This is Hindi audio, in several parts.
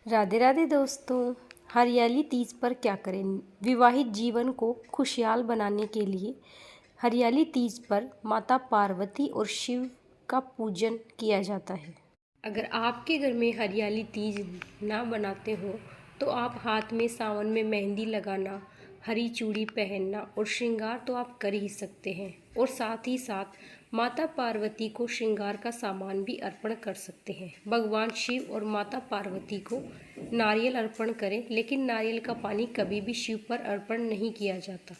राधे राधे दोस्तों। हरियाली तीज पर क्या करें? विवाहित जीवन को खुशहाल बनाने के लिए हरियाली तीज पर माता पार्वती और शिव का पूजन किया जाता है। अगर आपके घर में हरियाली तीज ना बनाते हो तो आप हाथ में सावन में मेहंदी लगाना, हरी चूड़ी पहनना और श्रृंगार तो आप कर ही सकते हैं। और साथ ही साथ माता पार्वती को श्रृंगार का सामान भी अर्पण कर सकते हैं। भगवान शिव और माता पार्वती को नारियल अर्पण करें, लेकिन नारियल का पानी कभी भी शिव पर अर्पण नहीं किया जाता।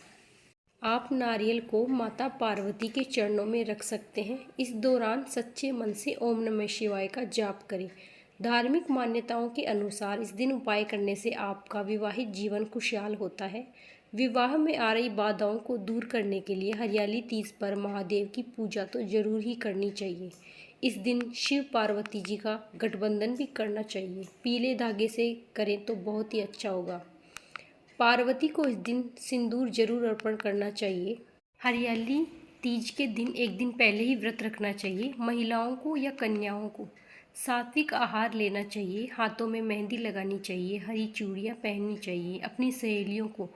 आप नारियल को माता पार्वती के चरणों में रख सकते हैं। इस दौरान सच्चे मन से ओम नमः शिवाय का जाप करें। धार्मिक मान्यताओं के अनुसार इस दिन उपाय करने से आपका विवाहित जीवन खुशहाल होता है। विवाह में आ रही बाधाओं को दूर करने के लिए हरियाली तीज पर महादेव की पूजा तो जरूर ही करनी चाहिए। इस दिन शिव पार्वती जी का गठबंधन भी करना चाहिए। पीले धागे से करें तो बहुत ही अच्छा होगा। पार्वती को इस दिन सिंदूर जरूर अर्पण करना चाहिए। हरियाली तीज के दिन एक दिन पहले ही व्रत रखना चाहिए। महिलाओं को या कन्याओं को सात्विक आहार लेना चाहिए। हाथों में मेहंदी लगानी चाहिए, हरी चूड़ियाँ पहननी चाहिए। अपनी सहेलियों को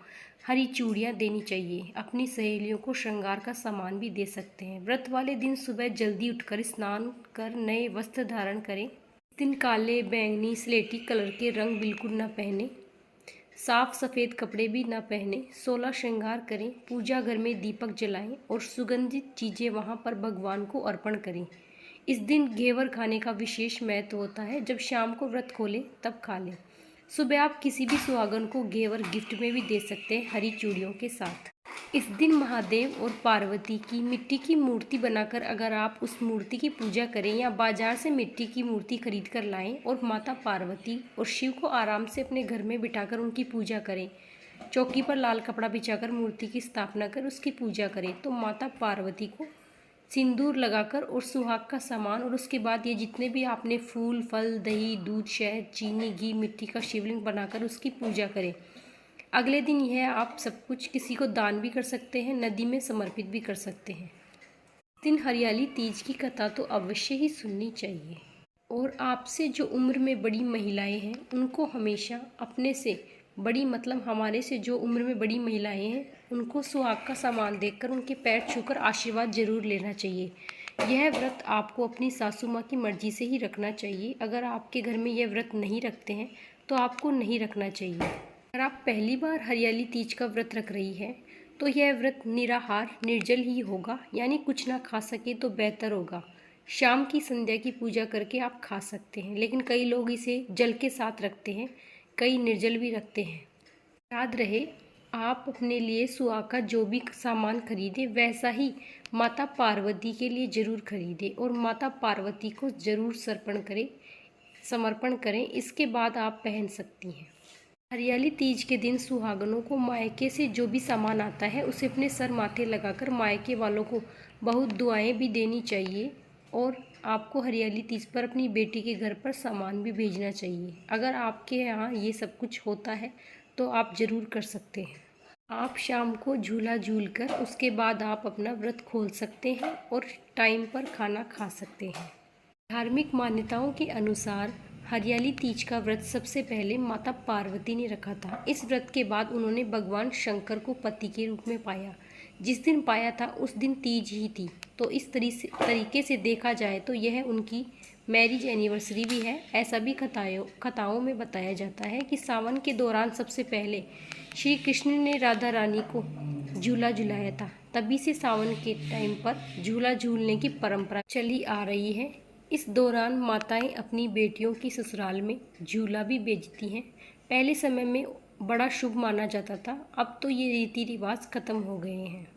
हरी चूड़ियाँ देनी चाहिए। अपनी सहेलियों को श्रृंगार का सामान भी दे सकते हैं। व्रत वाले दिन सुबह जल्दी उठकर स्नान कर नए वस्त्र धारण करें। इस दिन काले, बैंगनी, स्लेटी कलर के रंग बिल्कुल न पहने। साफ सफ़ेद कपड़े भी न पहने। 16 श्रृंगार करें। पूजा घर में दीपक जलाएं और सुगंधित चीज़ें वहां पर भगवान को अर्पण करें। इस दिन घेवर खाने का विशेष महत्व होता है। जब शाम को व्रत खोलें तब खा लें। सुबह आप किसी भी सुहागन को घेवर गिफ्ट में भी दे सकते हैं, हरी चूड़ियों के साथ। इस दिन महादेव और पार्वती की मिट्टी की मूर्ति बनाकर अगर आप उस मूर्ति की पूजा करें या बाजार से मिट्टी की मूर्ति खरीद कर लाएं और माता पार्वती और शिव को आराम से अपने घर में बिठाकर उनकी पूजा करें। चौकी पर लाल कपड़ा बिछाकर मूर्ति की स्थापना कर उसकी पूजा करें तो माता पार्वती को सिंदूर लगाकर और सुहाग का सामान और उसके बाद ये जितने भी आपने फूल, फल, दही, दूध, शहद, चीनी, घी, मिट्टी का शिवलिंग बनाकर उसकी पूजा करें। अगले दिन यह आप सब कुछ किसी को दान भी कर सकते हैं, नदी में समर्पित भी कर सकते हैं। इस दिन हरियाली तीज की कथा तो अवश्य ही सुननी चाहिए। और आपसे जो उम्र में बड़ी महिलाएं हैं उनको हमेशा अपने से बड़ी हमारे से जो उम्र में बड़ी महिलाएं हैं उनको सुहाग का सामान देकर उनके पैर छूकर आशीर्वाद जरूर लेना चाहिए। यह व्रत आपको अपनी सासू माँ की मर्जी से ही रखना चाहिए। अगर आपके घर में यह व्रत नहीं रखते हैं तो आपको नहीं रखना चाहिए। अगर आप पहली बार हरियाली तीज का व्रत रख रही है तो यह व्रत निराहार निर्जल ही होगा, यानी कुछ ना खा सके तो बेहतर होगा। शाम की संध्या की पूजा करके आप खा सकते हैं, लेकिन कई लोग इसे जल के साथ रखते हैं, कई निर्जल भी रखते हैं। याद रहे, आप अपने लिए सुहाग का जो भी सामान खरीदें वैसा ही माता पार्वती के लिए ज़रूर खरीदें और माता पार्वती को ज़रूर समर्पण करें। इसके बाद आप पहन सकती हैं। हरियाली तीज के दिन सुहागनों को मायके से जो भी सामान आता है उसे अपने सर माथे लगाकर मायके वालों को बहुत दुआएं भी देनी चाहिए। और आपको हरियाली तीज पर अपनी बेटी के घर पर सामान भी भेजना चाहिए। अगर आपके यहाँ ये सब कुछ होता है तो आप ज़रूर कर सकते हैं। आप शाम को झूला झूल कर उसके बाद आप अपना व्रत खोल सकते हैं और टाइम पर खाना खा सकते हैं। धार्मिक मान्यताओं के अनुसार हरियाली तीज का व्रत सबसे पहले माता पार्वती ने रखा था। इस व्रत के बाद उन्होंने भगवान शंकर को पति के रूप में पाया। जिस दिन पाया था उस दिन तीज ही थी। तो इस तरीके से देखा जाए तो यह उनकी मैरिज एनिवर्सरी भी है। ऐसा भी कथाओं में बताया जाता है कि सावन के दौरान सबसे पहले श्री कृष्ण ने राधा रानी को झूला झुलाया था। तभी से सावन के टाइम पर झूला झूलने की परंपरा चली आ रही है। इस दौरान माताएं अपनी बेटियों की ससुराल में झूला भी भेजती हैं। पहले समय में बड़ा शुभ माना जाता था, अब तो ये रीति रिवाज खत्म हो गए हैं।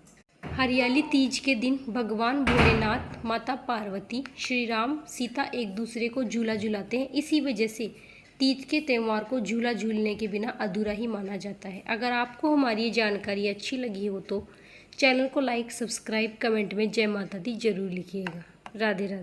हरियाली तीज के दिन भगवान भोलेनाथ, माता पार्वती, श्री राम, सीता एक दूसरे को झूला झुलाते हैं। इसी वजह से तीज के त्यौहार को झूला झूलने के बिना अधूरा ही माना जाता है। अगर आपको हमारी ये जानकारी अच्छी लगी हो तो चैनल को लाइक, सब्सक्राइब, कमेंट में जय माता दी जरूर लिखिएगा। राधे राधे।